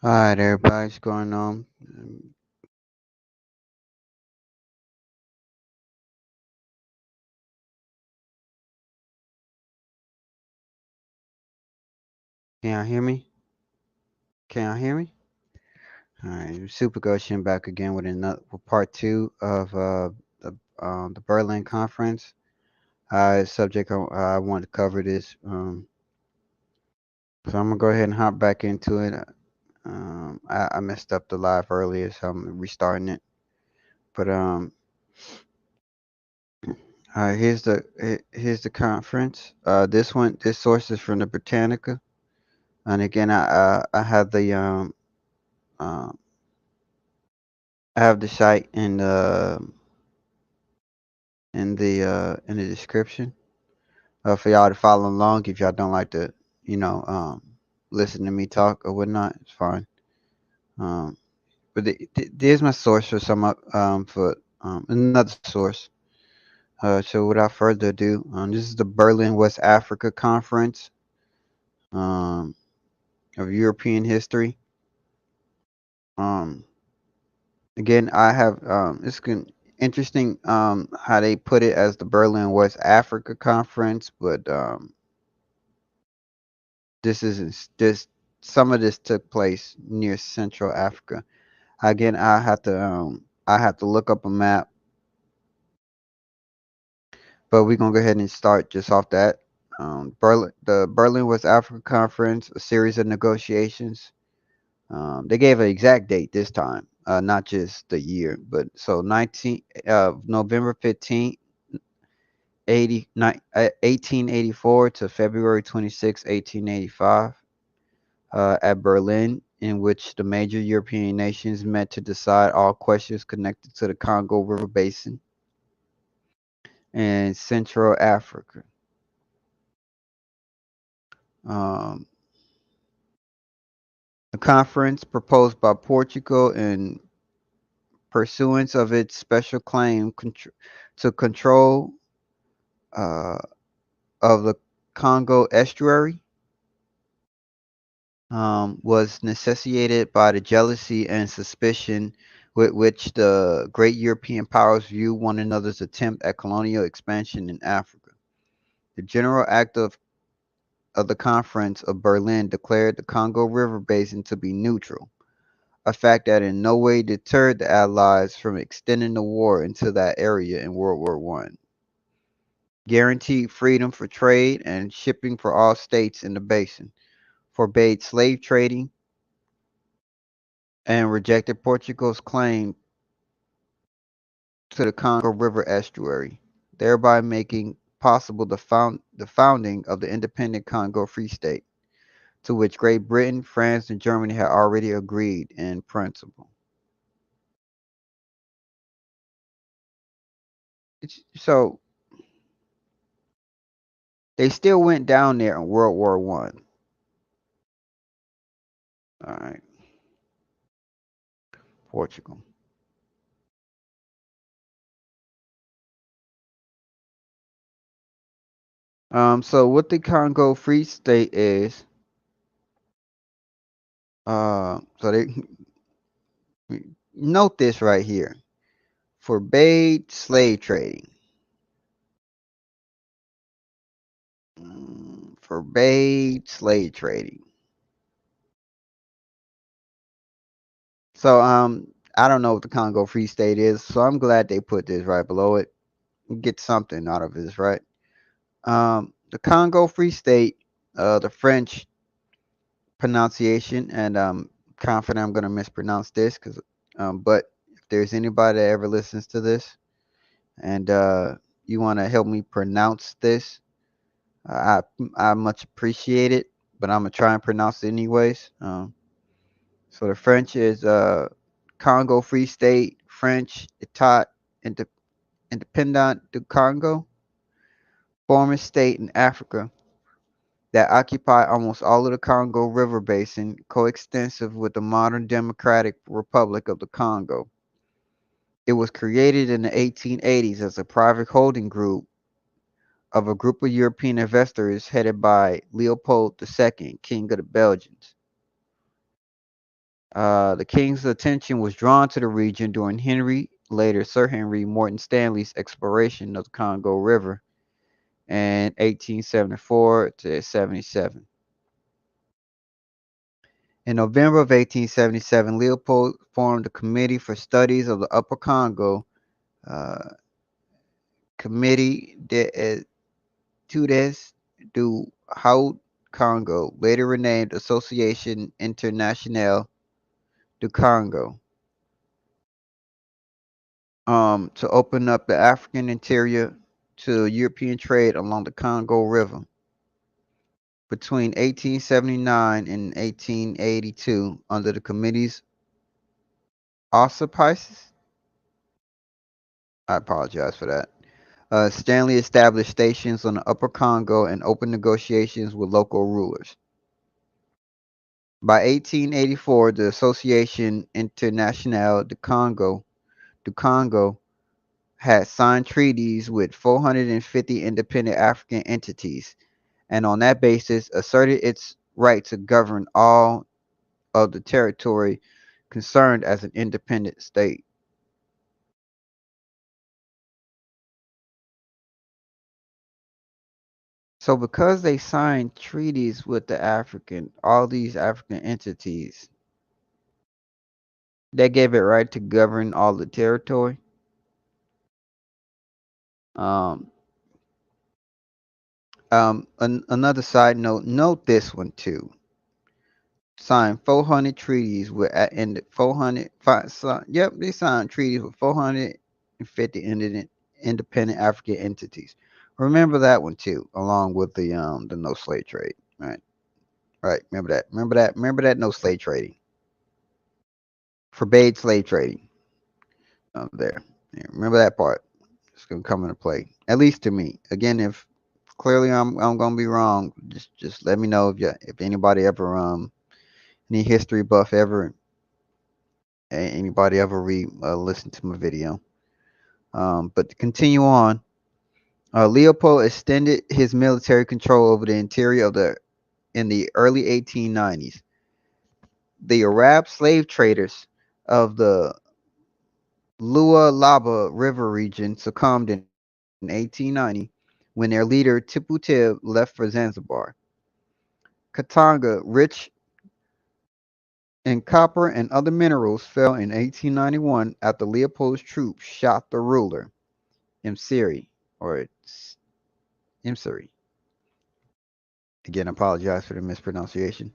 All right, everybody, what's going on? Can y'all hear me? Can y'all hear me? All right, Super Goshen back again with another with part two of the Berlin conference. Subject I want to cover this. So I'm gonna go ahead and hop back into it. I messed up the live earlier, so I'm restarting it. But here's the conference. This source is from the Britannica, and again I have the um I have the site in the description for y'all to follow along. If y'all don't like to, you know, listen to me talk or whatnot, it's fine. Um, but there's my source for for another source. So without further ado, this is the Berlin West Africa Conference um, of European History. Um, Again, I have interesting how they put it as the Berlin West Africa Conference, but this isn't this. Some of this took place near Central Africa. Again, I have to look up a map, but we're gonna go ahead and start just off that. The Berlin West Africa Conference, a series of negotiations. They gave an exact date this time, not just the year, but so November 15th, 1884 to February 26, 1885, at Berlin, in which the major European nations met to decide all questions connected to the Congo River Basin and Central Africa. Um, the conference proposed by Portugal in pursuance of its special claim to control uh, of the Congo estuary was necessitated by the jealousy and suspicion with which the great European powers view one another's attempt at colonial expansion in Africa. The General Act of the Conference of Berlin declared the Congo River Basin to be neutral, a fact that in no way deterred the Allies from extending the war into that area in World War One. Guaranteed freedom for trade and shipping for all states in the basin, forbade slave trading, and rejected Portugal's claim to the Congo River estuary, thereby making possible the founding of the independent Congo Free State, to which Great Britain, France, and Germany had already agreed in principle. So they still went down there in World War One. All right, Portugal. So what the Congo Free State is, so they note this right here: forbade slave trading. Forbade slave trading. So I don't know what the Congo Free State is, so I'm glad they put this right below it. Get something out of this, right? The Congo Free State, the French pronunciation, and confident I'm gonna mispronounce this, but if there's anybody that ever listens to this and you want to help me pronounce this, I much appreciate it. But I'm gonna try and pronounce it anyways. So the French is Congo Free State, French Etat Independant du Congo, former state in Africa that occupy almost all of the Congo River basin, coextensive with the modern Democratic Republic of the Congo. It was created in the 1880s as a private holding group of a group of European investors headed by Leopold II, King of the Belgians. The king's attention was drawn to the region during later Sir Henry Morton Stanley's exploration of the Congo River in 1874 to 77. In November of 1877, Leopold formed a committee for studies of the Upper Congo, uh, Committee de Etudes du Haut Congo, later renamed Association Internationale du Congo, to open up the African interior to European trade along the Congo River. Between 1879 and 1882, under the committee's auspices, I apologize for that. Stanley established stations on the Upper Congo and opened negotiations with local rulers. By 1884, the Association Internationale du Congo had signed treaties with 450 independent African entities, and on that basis asserted its right to govern all of the territory concerned as an independent state. So because they signed treaties with all these African entities, that gave it right to govern all the territory. Um, Another side note, note this one too. Signed 400 treaties with and 400. Yep, they signed treaties with 450 independent African entities. Remember that one too, along with the no slave trade. Right, right. Remember that. Remember that. Remember that no slave trading. Forbade slave trading. There. Yeah, remember that part. It's gonna come into play. At least to me. Again, if clearly I'm gonna be wrong, just let me know if anybody ever any history buff ever anybody ever listen to my video. But to continue on, Leopold extended his military control over the interior of the in the early 1890s. The Arab slave traders of the Lualaba River region succumbed in 1890 when their leader Tipu Tib left for Zanzibar. Katanga, rich in copper and other minerals, fell in 1891 after Leopold's troops shot the ruler, Msiri, or Msiri. Again, I apologize for the mispronunciation.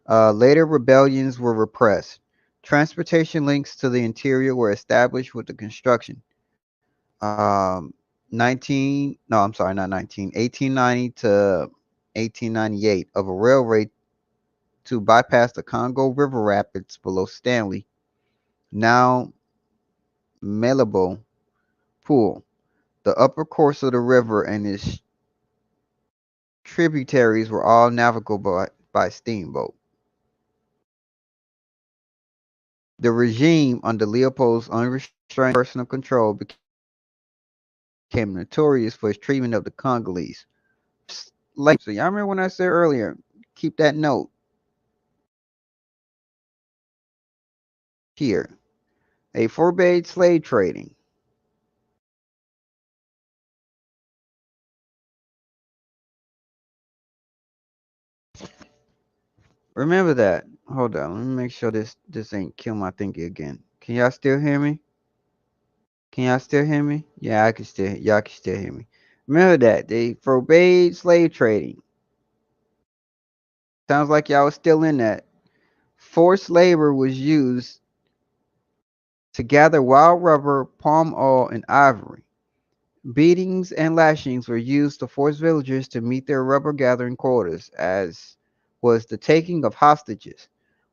Later rebellions were repressed. Transportation links to the interior were established with the construction. Um, 19, no, I'm sorry, not 19, 1890 to 1898 of a railway to bypass the Congo River rapids below Stanley, now Malabo Pool. The upper course of the river and its tributaries were all navigable by steamboat. The regime under Leopold's unrestrained personal control became notorious for its treatment of the Congolese. So y'all remember when I said earlier, keep that note here. A forbade slave trading. Remember that. Hold on, let me make sure this ain't kill my thinking again. Can y'all still hear me? Can y'all still hear me? Yeah, y'all can still hear me. Remember that. They forbade slave trading. Sounds like y'all was still in that. Forced labor was used to gather wild rubber, palm oil, and ivory. Beatings and lashings were used to force villagers to meet their rubber gathering quotas, as was the taking of hostages.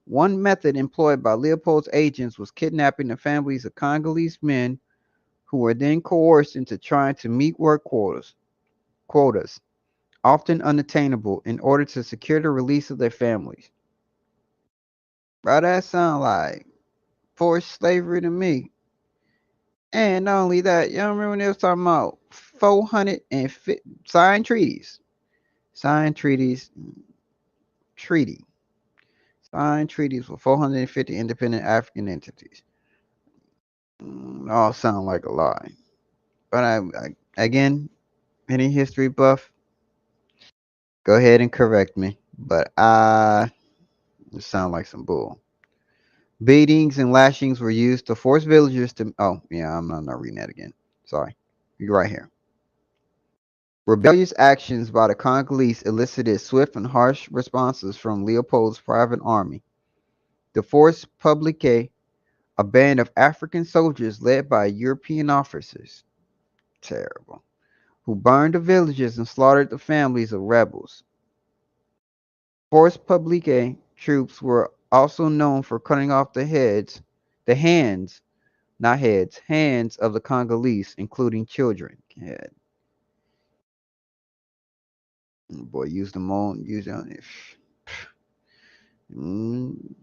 One method employed by Leopold's agents was kidnapping the families of Congolese men who were then coerced into trying to meet work quotas, often unattainable, in order to secure the release of their families. Bro, that sound like forced slavery to me. And not only that, y'all remember when they was talking about 450 signed treaties? Signed treaties, treaty. signed treaties with 450 independent African entities. All sound like a lie. But again, any history buff, go ahead and correct me. But it sound like some bull. Beatings and lashings were used to force villagers to. Oh, yeah, I'm not reading that again. Sorry. You're right here. Rebellious actions by the Congolese elicited swift and harsh responses from Leopold's private army. The Force Publique, a band of African soldiers led by European officers, terrible, who burned the villages and slaughtered the families of rebels. Force Publique troops were also known for cutting off the hands, not heads, hands of the Congolese, including children. Yeah, boy, use them on, use it on it. Mm.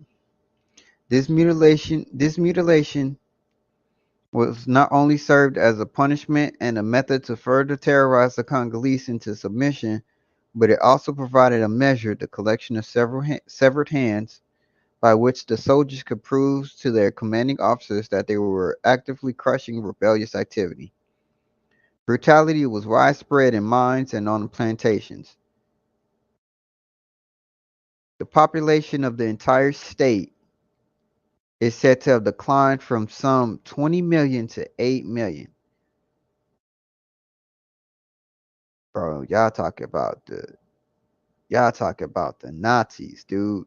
This mutilation was not only served as a punishment and a method to further terrorize the Congolese into submission, but it also provided a measure, the collection of severed hands, by which the soldiers could prove to their commanding officers that they were actively crushing rebellious activity. Brutality was widespread in mines and on plantations. The population of the entire state is said to have declined from some 20 million to 8 million. Bro, y'all talk about the Nazis, dude.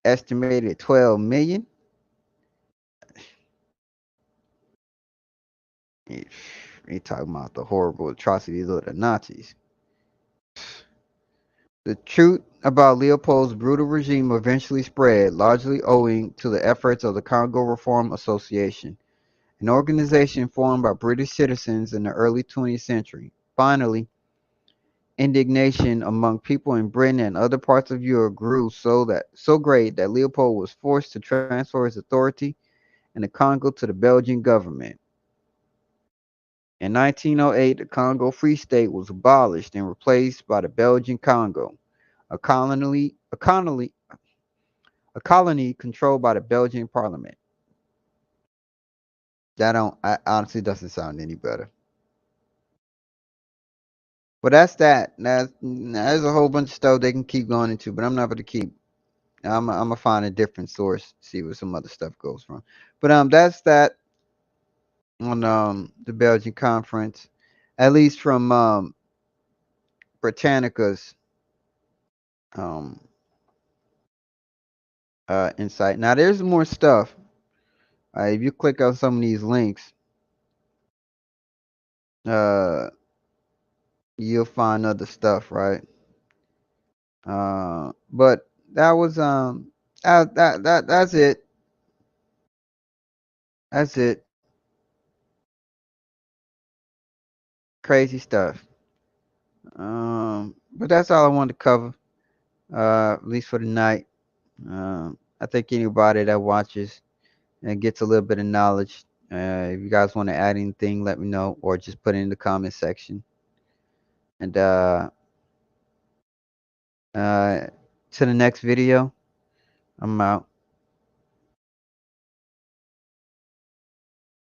Estimated 12 million. They talking about the horrible atrocities of the Nazis. The truth about Leopold's brutal regime eventually spread, largely owing to the efforts of the Congo Reform Association, an organization formed by British citizens in the early 20th century. Finally, indignation among people in Britain and other parts of Europe grew so great that Leopold was forced to transfer his authority in the Congo to the Belgian government. In 1908, the Congo Free State was abolished and replaced by the Belgian Congo, a colony controlled by the Belgian Parliament. I honestly doesn't sound any better. But that's that. There's a whole bunch of stuff they can keep going into, but I'm not going to keep. I'm gonna find a different source, see where some other stuff goes from. But that's that on the Belgian conference, at least from Britannica's um insight. Now there's more stuff. If you click on some of these links, uh, you'll find other stuff, right? But that was that's it. That's it. Crazy stuff. But that's all I wanted to cover. At least for the night. I think anybody that watches and gets a little bit of knowledge. If you guys want to add anything, let me know, or just put it in the comment section. And uh, to the next video, I'm out.